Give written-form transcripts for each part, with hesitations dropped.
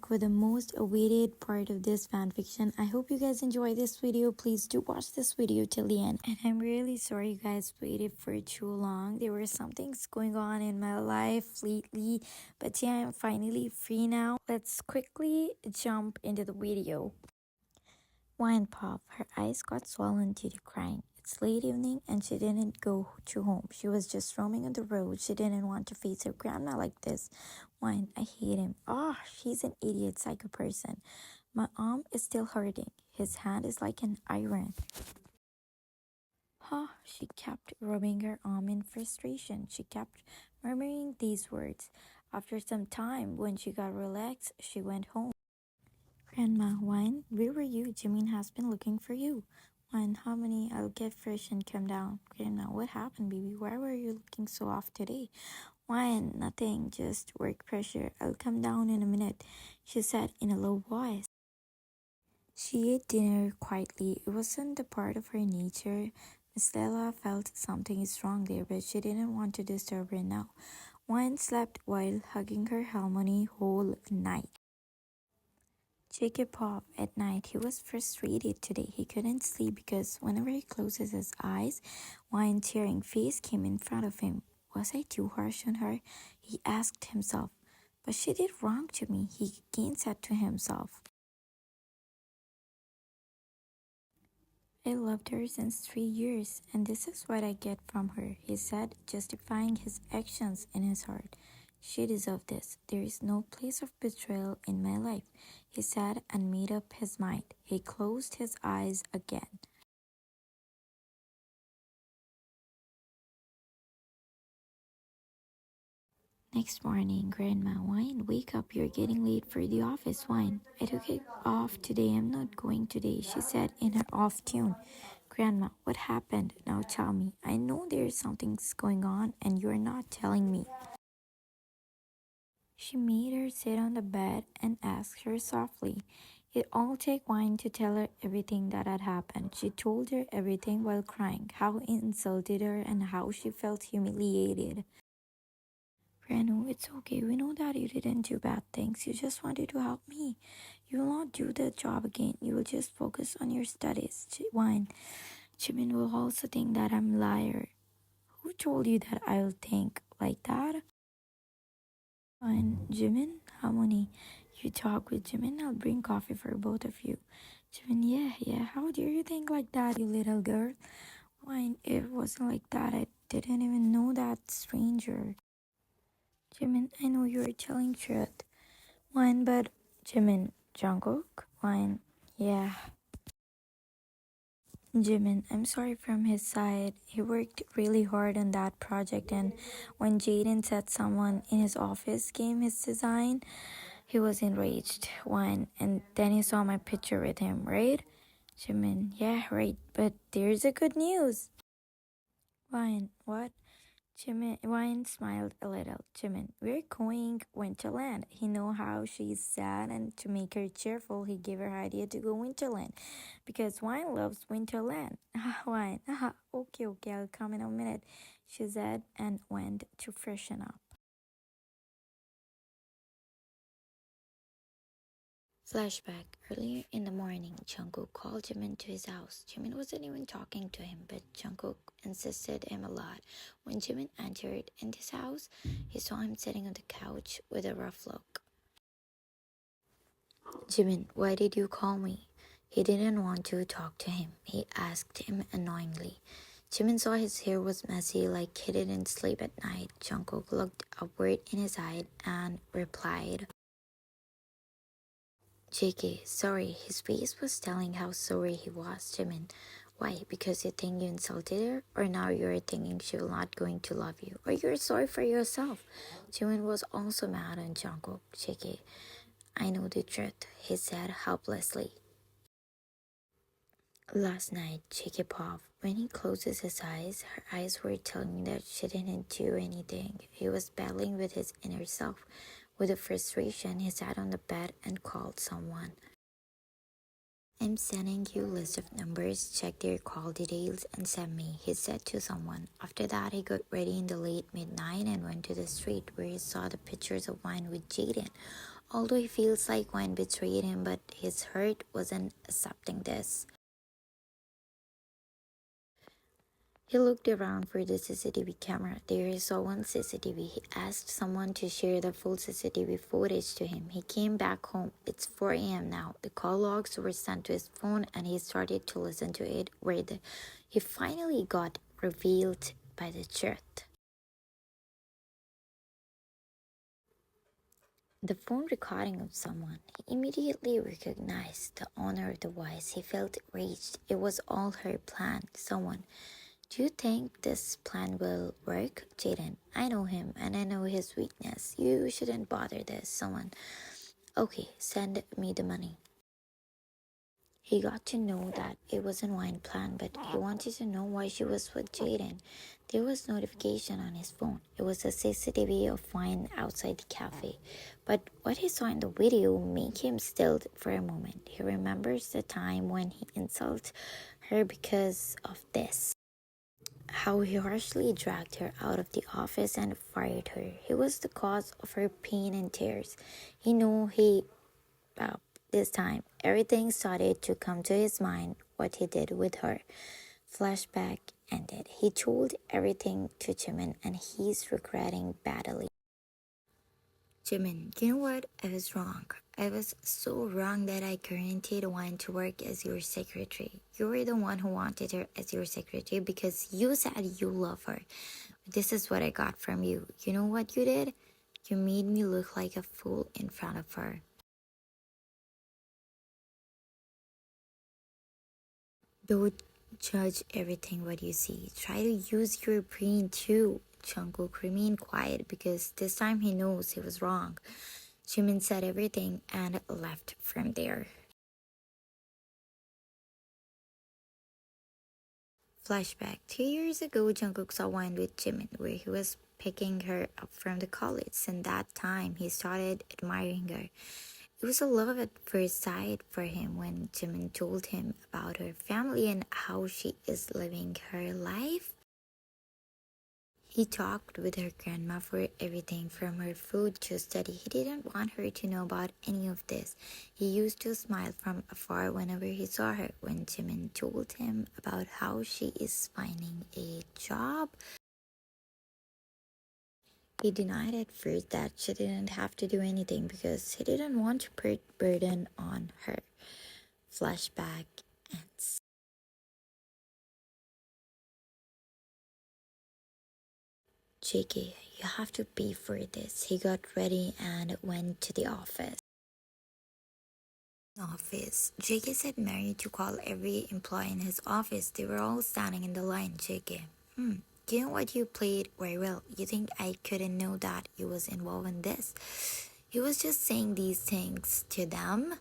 back with the most awaited part of this fanfiction. I hope you guys enjoy this video. Please do watch this video till the end. And I'm really sorry you guys waited for too long. There were some things going on in my life lately. But yeah, I'm finally free now. Let's quickly jump into the video. Wine Pop, her eyes got swollen due to crying. It's late evening and she didn't go to home. She was just roaming on the road. She didn't want to face her grandma like this. Wine, I hate him. She's an idiot psycho person. My arm is still hurting. His hand is like an iron. She kept rubbing her arm in frustration. She kept murmuring these words. After some time, when she got relaxed, she went home. Grandma, Wine, where were you? Jimin has been looking for you. Wine, Harmony, I'll get fresh and come down. Grandma, what happened, baby? Why were you looking so off today? Wine, nothing, just work pressure. I'll come down in a minute, she said in a low voice. She ate dinner quietly. It wasn't a part of her nature. Miss Lela felt something is wrong there, but she didn't want to disturb her now. Wine slept while hugging her Harmony whole night. Jacob Pop at night. He was frustrated today. He couldn't sleep because whenever he closes his eyes, Wine's tearing face came in front of him. Was I too harsh on her? He asked himself. But she did wrong to me, he again said to himself. I loved her since 3 years, and this is what I get from her, he said, justifying his actions in his heart. She deserved this. There is no place of betrayal in my life, he said and made up his mind. He closed his eyes again. Next morning, Grandma, Wine, wake up, you're getting late for the office, Wine. I took it off today, I'm not going today, she said in her off tune. Grandma, what happened? Now tell me. I know there's something's going on and you're not telling me. She made her sit on the bed and asked her softly. It all take Wine to tell her everything that had happened. She told her everything while crying, how he insulted her and how she felt humiliated. Renu, it's okay. We know that you didn't do bad things. You just wanted to help me. You will not do the job again. You will just focus on your studies. Wine, Jimin will also think that I'm a liar. Who told you that I'll think like that? Fine, Jimin, Harmony, you talk with Jimin. I'll bring coffee for both of you. Jimin, yeah. How dare you think like that, you little girl? Wine, it wasn't like that. I didn't even know that stranger. Jimin, I know you're telling truth. Wine, but Jimin, Jungkook? Wine, yeah. Jimin, I'm sorry from his side. He worked really hard on that project, and when Jaden said someone in his office gave his design, he was enraged. Wine, and then he saw my picture with him, right? Jimin, yeah, right, but there's a good news. Wine, what? Jimin, Wine smiled a little. Jimin, we're going Winterland. He know how she's sad, and to make her cheerful, he gave her idea to go Winterland, because Wine loves Winterland. Wine, okay, I'll come in a minute, she said, and went to freshen up. Flashback. Earlier in the morning, Jungkook called Jimin to his house. Jimin wasn't even talking to him, but Jungkook insisted him a lot. When Jimin entered in his house, he saw him sitting on the couch with a rough look. Jimin, why did you call me? He didn't want to talk to him. He asked him annoyingly. Jimin saw his hair was messy, like he didn't sleep at night. Jungkook looked upward in his eye and replied, JK, sorry. His face was telling how sorry he was. Jimin, why? Because you think you insulted her? Or now you're thinking she will not going to love you? Or you're sorry for yourself? Jimin was also mad on Jungkook. JK, I know the truth, he said helplessly. Last night, JK Pop, when he closes his eyes, her eyes were telling me that she didn't do anything. He was battling with his inner self. With the frustration, he sat on the bed and called someone. I'm sending you a list of numbers, check their call details, and send me, he said to someone. After that, he got ready in the late midnight and went to the street where he saw the pictures of Wine with Jaden. Although he feels like Wine betrayed him, but his hurt wasn't accepting this. He looked around for the CCTV camera. There he saw one CCTV. He asked someone to share the full CCTV footage to him. He came back home. It's 4 a.m. now. The call logs were sent to his phone and he started to listen to it he finally got revealed by the truth. The phone recording of someone. He immediately recognized the owner of the voice. He felt enraged. It was all her plan. Someone. Do you think this plan will work, Jaden? I know him and I know his weakness. You shouldn't bother this. Someone. Okay, send me the money. He got to know that it wasn't Wine's plan, but he wanted to know why she was with Jaden. There was notification on his phone. It was a CCTV of Wine outside the cafe. But what he saw in the video made him stilled for a moment. He remembers the time when he insulted her because of this. How he harshly dragged her out of the office and fired her. He was the cause of her pain and tears. He knew this time, everything started to come to his mind what he did with her. Flashback ended. He told everything to Jimin and he's regretting badly. Jimin, you know what? I was wrong. I was so wrong that I guaranteed Wine to work as your secretary. You were the one who wanted her as your secretary because you said you love her. This is what I got from you. You know what you did? You made me look like a fool in front of her. Don't judge everything what you see. Try to use your brain too. Jungkook remained quiet because this time he knows he was wrong. Jimin said everything and left from there. Flashback. 2 years ago, Jungkook saw Wine with Jimin, where he was picking her up from the college. And that time, he started admiring her. It was a love at first sight for him when Jimin told him about her family and how she is living her life. He talked with her grandma for everything from her food to study. He didn't want her to know about any of this. He used to smile from afar whenever he saw her. When Jimin told him about how she is finding a job, he denied at first that she didn't have to do anything because he didn't want to put burden on her. Flashback ends. JK, you have to pay for this. He got ready and went to the office. JK said Mary to call every employee in his office. They were all standing in the line. JK. You know what, you played very well. You think I couldn't know that you was involved in this? He was just saying these things to them.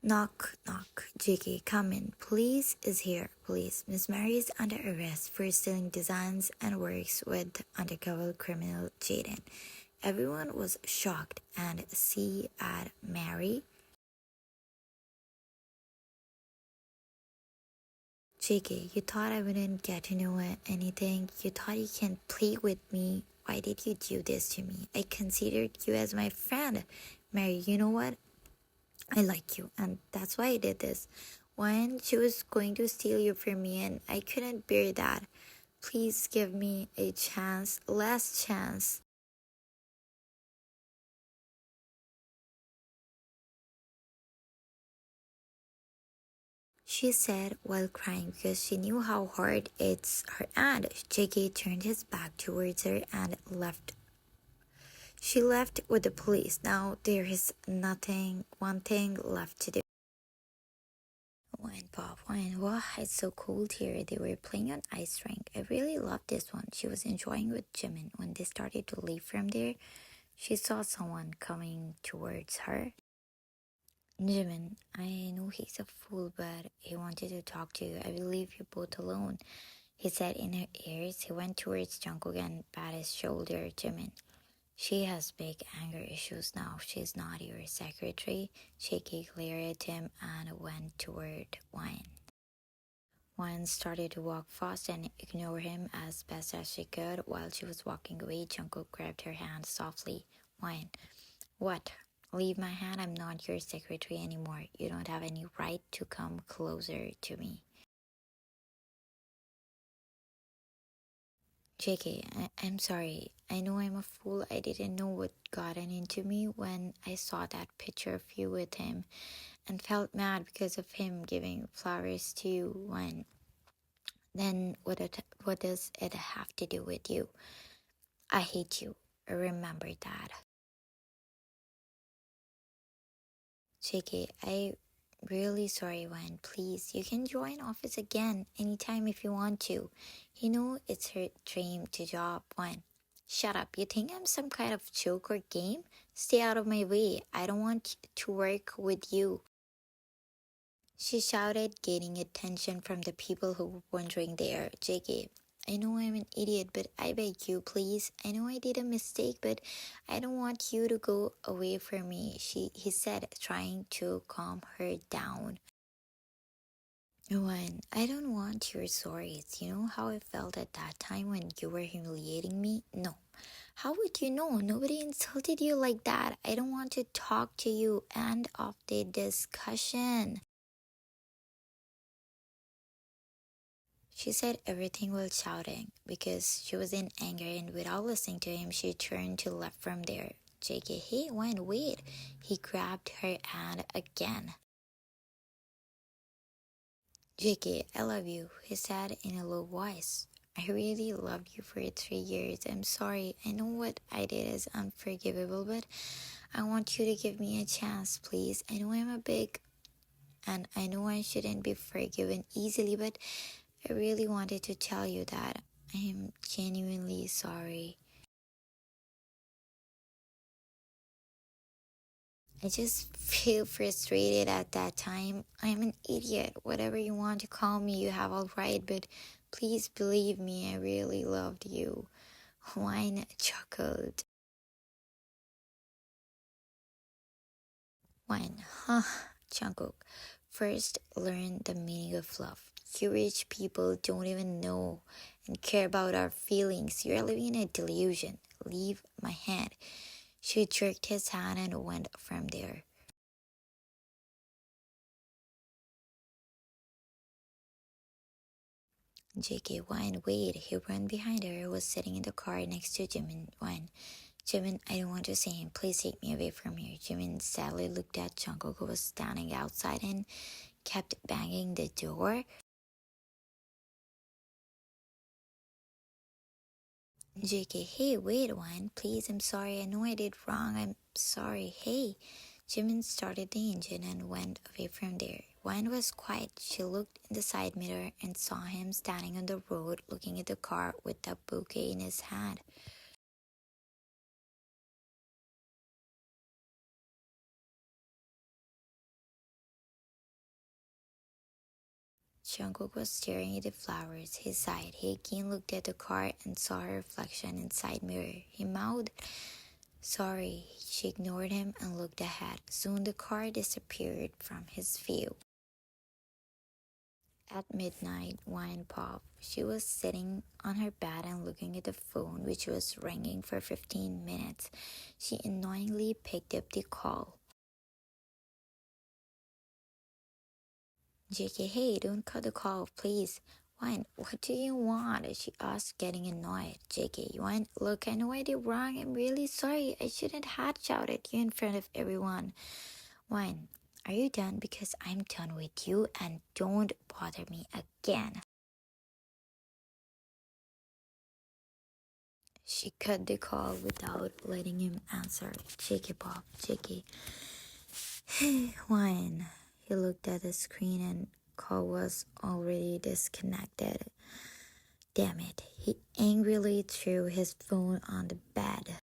Knock, knock. JK, come in. Police is here. Police. Miss Mary is under arrest for stealing designs and works with undercover criminal Jaden. Everyone was shocked and see at Mary. JK, you thought I wouldn't get to know anything? You thought you can play with me? Why did you do this to me? I considered you as my friend. Mary, you know what? I like you, and that's why I did this. When she was going to steal you from me, and I couldn't bear that. Please give me a chance, last chance. She said while crying because she knew how hard it's her aunt. JK turned his back towards her and left. She left with the police. Now there is one thing left to do. Wine pop, wine. Wow, it's so cold here. They were playing on ice rink. I really loved this one. She was enjoying with Jimin. When they started to leave from there, she saw someone coming towards her. Jimin, I know he's a fool, but he wanted to talk to you. I will leave you both alone. He said in her ears. He went towards Jungkook and pat his shoulder. Jimin, she has big anger issues now. She's not your secretary. Shaky glared at him and went toward Wine. Wine started to walk fast and ignore him as best as she could. While she was walking away, Jungkook grabbed her hand softly. Wine. What? Leave my hand. I'm not your secretary anymore. You don't have any right to come closer to me. JK, I'm sorry. I know I'm a fool. I didn't know what gotten into me when I saw that picture of you with him and felt mad because of him giving flowers to you when then what does it have to do with you? I hate you. Remember that. JK, I really sorry, Wen. Please, you can join office again anytime if you want to. You know it's her dream to job, Wen. Shut up. You think I'm some kind of joke or game? Stay out of my way. I don't want to work with you. She shouted, gaining attention from the people who were wandering there. JK, I know I'm an idiot, but I beg you, please. I know I did a mistake, but I don't want you to go away from me, he said, trying to calm her down. When I don't want your stories. You know how I felt at that time when you were humiliating me? No. How would you know? Nobody insulted you like that. I don't want to talk to you. End of the discussion. She said everything while shouting because she was in anger, and without listening to him, she turned to left from there. JK, hey, wait. He grabbed her hand again. JK, I love you, he said in a low voice. I really loved you for 3 years. I'm sorry. I know what I did is unforgivable, but I want you to give me a chance, please. I know I'm a big and I know I shouldn't be forgiven easily, but I really wanted to tell you that I am genuinely sorry. I just feel frustrated at that time. I'm an idiot. Whatever you want to call me, you have all right, but please believe me, I really loved you. Wine chuckled. Wine, huh? Jungkook. First, learn the meaning of love. You rich people don't even know and care about our feelings. You're living in a delusion. Leave my hand. She jerked his hand and went from there. JK, Wine, wait. He ran behind her, was sitting in the car next to Jimin. Wine, Jimin, I don't want to see him. Please take me away from here. Jimin sadly looked at Jungkook, who was standing outside and kept banging the door. JK, hey, wait, Wine, please, I'm sorry. I know I did wrong. I'm sorry. Hey. Jimin started the engine and went away from there. Wine was quiet. She looked in the side mirror and saw him standing on the road looking at the car with the bouquet in his hand. Jungkook was staring at the flowers. He sighed. He again looked at the car and saw her reflection in the side mirror. He mouthed, sorry. She ignored him and looked ahead. Soon the car disappeared from his view. At midnight, Wine popped. She was sitting on her bed and looking at the phone, which was ringing for 15 minutes. She annoyingly picked up the call. JK, hey, don't cut the call, please. Wine, what do you want? She asked, getting annoyed. JK, Wine, look, I know I did wrong. I'm really sorry. I shouldn't have shouted you in front of everyone. Wine, are you done? Because I'm done with you and don't bother me again. She cut the call without letting him answer. JK Pop, JK. Hey, Wine. He looked at the screen and call was already disconnected. Damn it. He angrily threw his phone on the bed.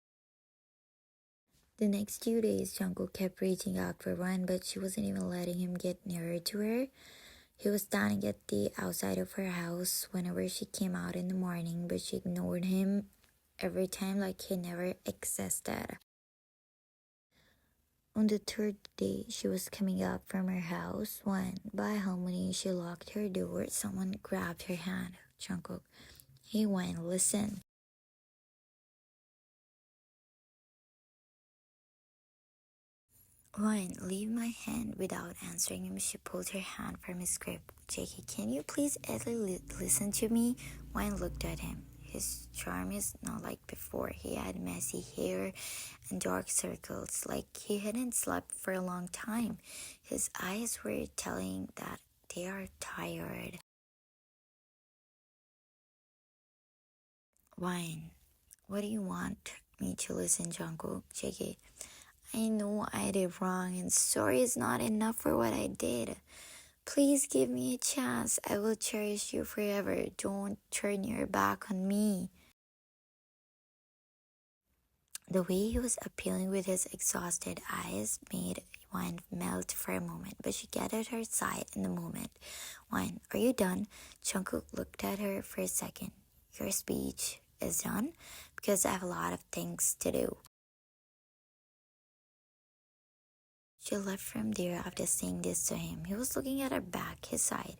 The next 2 days, Jungkook kept reaching out for Wine, but she wasn't even letting him get nearer to her. He was standing at the outside of her house whenever she came out in the morning, but she ignored him every time like he never existed. On the third day, she was coming out from her house when, by harmony, she locked her door. Someone grabbed her hand. Jungkook, hey, Wine, listen. Ryan, leave my hand. Without answering him, she pulled her hand from his grip. Jakey, can you please at least listen to me? Ryan looked at him. His charm is not like before. He had messy hair and dark circles, like he hadn't slept for a long time. His eyes were telling that they are tired. Ryan, what do you want me to listen, Jungkook? Jakey, I know I did wrong and sorry is not enough for what I did. Please give me a chance. I will cherish you forever. Don't turn your back on me. The way he was appealing with his exhausted eyes made Wine melt for a moment, but she gathered her side in the moment. Wine, are you done? Jungkook looked at her for a second. Your speech is done? Because I have a lot of things to do. She left from there after saying this to him. He was looking at her back, his side.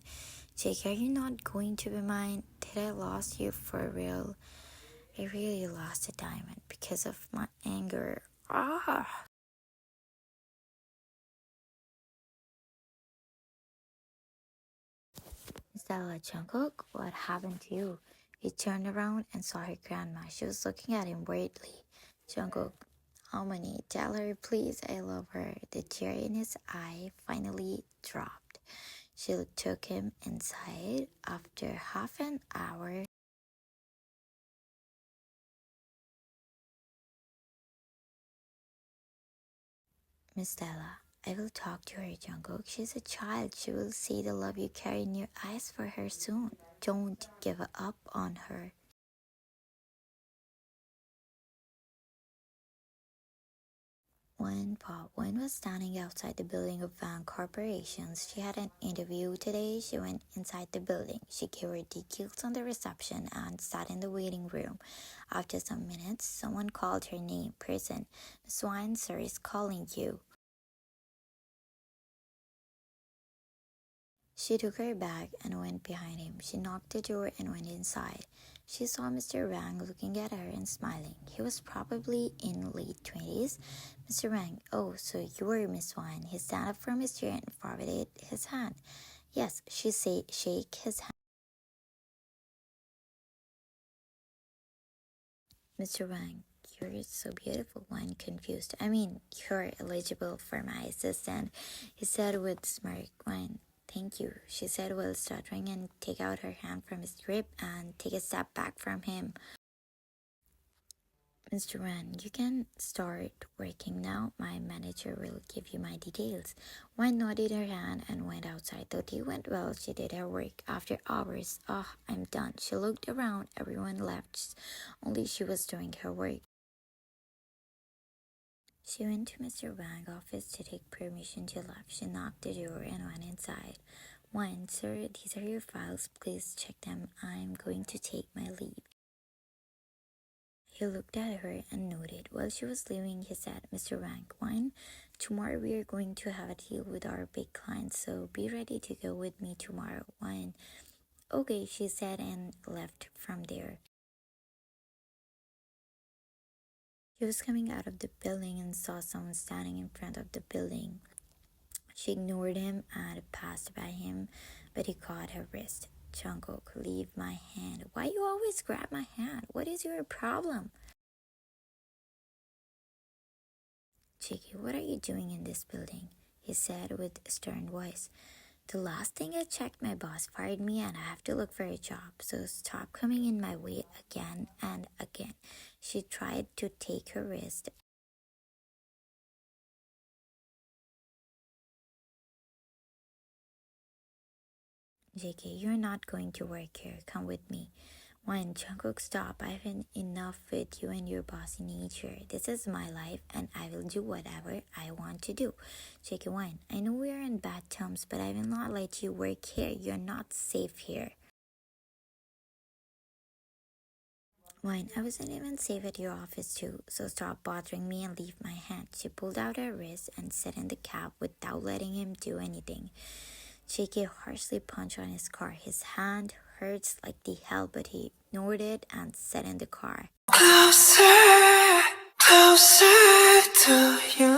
Jake, are you not going to be mine? Did I lost you for real? I really lost a diamond because of my anger. Ah! Stella, Jungkook, what happened to you? He turned around and saw her grandma. She was looking at him weirdly. Jungkook, Harmony, tell her please I love her. The tear in his eye finally dropped. She took him inside. After half an hour, Miss Stella, I will talk to her, Jungkook. She's a child. She will see the love you carry in your eyes for her soon. Don't give up on her. When Pop Wen was standing outside the building of Van Corporations, she had an interview today. She went inside the building. She gave her details on the reception and sat in the waiting room. After some minutes, someone called her name. Person, Miss Wine, sir, is calling you. She took her bag and went behind him. She knocked the door and went inside. She saw Mr. Wang looking at her and smiling. He was probably in late 20s. Mr. Wang, oh, so you were Miss Wine. He stand up from his chair and forwarded his hand. Yes, she said, shake his hand. Mr. Wang, you're so beautiful, Wine confused. I mean, you're eligible for my assistant, he said with smirk. Wine, thank you, she said while stuttering and take out her hand from his grip and take a step back from him. Mr. Wan, you can start working now. My manager will give you my details. Wan nodded her hand and went outside. The day went well. She did her work. After hours, I'm done. She looked around. Everyone left. Only she was doing her work. She went to Mr. Wang's office to take permission to leave. She knocked the door and went inside. Wan, sir, these are your files. Please check them. I'm going to take my leave. He looked at her and nodded. While she was leaving, he said, Mr. Wang, tomorrow we are going to have a deal with our big client, so be ready to go with me tomorrow. Wang, okay, she said and left from there. She was coming out of the building and saw someone standing in front of the building. She ignored him and passed by him, but he caught her wrist. Jungkook, leave my hand. Why you always grab my hand? What is your problem? Cheeky, what are you doing in this building? He said with a stern voice. The last thing I checked, my boss fired me and I have to look for a job, so stop coming in my way again and again. She tried to take her wrist. JK, you're not going to work here. Come with me. When Jungkook, stop. I've had enough with you and your bossy nature. This is my life and I will do whatever I want to do. JK, Wine, I know we're in bad terms, but I will not let you work here. You're not safe here. Wine, I wasn't even safe at your office too, so stop bothering me and leave my hand. She pulled out her wrist and sat in the cab without letting him do anything. JK harshly punched on his car. His hand hurts like the hell, but he ignored it and sat in the car. Closer, closer to you.